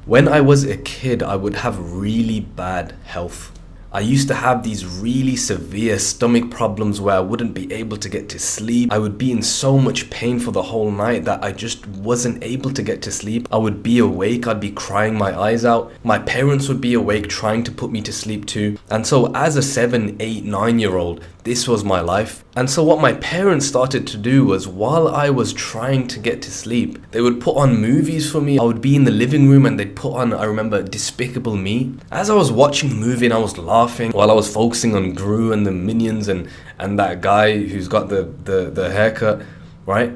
When I was a kid, I would have really bad health. I used to have these really severe stomach problems where I wouldn't be able to get to sleep. I would be in so much pain for the whole night that I just wasn't able to get to sleep. I would be awake, I'd be crying my eyes out. My parents would be awake trying to put me to sleep too. And so as a 7, 8, 9-year-old, this was my life. And so what my parents started to do was, while I was trying to get to sleep, they would put on movies for me. I would be in the living room and they'd put on, I remember, Despicable Me. As I was watching the movie and I was laughing while I was focusing on Gru and the Minions and that guy who's got the haircut, right?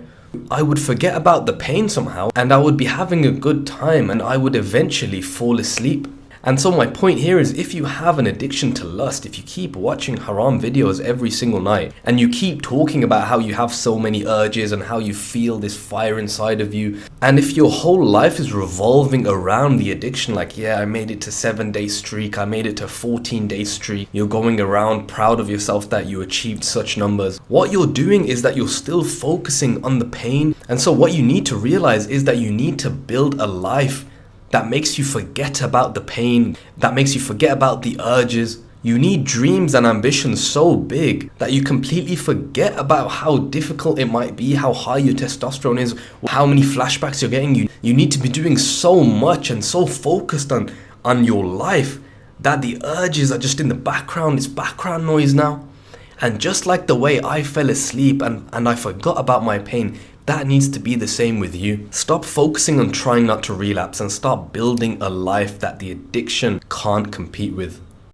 I would forget about the pain somehow and I would be having a good time and I would eventually fall asleep. And so my point here is, if you have an addiction to lust, if you keep watching haram videos every single night and you keep talking about how you have so many urges and how you feel this fire inside of you, and if your whole life is revolving around the addiction, like, yeah, I made it to 7-day streak, I made it to 14-day streak, you're going around proud of yourself that you achieved such numbers, what you're doing is that you're still focusing on the pain. And so what you need to realize is that you need to build a life that makes you forget about the pain, that makes you forget about the urges. You need dreams and ambitions so big that you completely forget about how difficult it might be, how high your testosterone is, how many flashbacks you're getting. You need to be doing so much and so focused on your life that the urges are just in the background. It's background noise now. And just like the way I fell asleep and I forgot about my pain, that needs to be the same with you. Stop focusing on trying not to relapse and start building a life that the addiction can't compete with.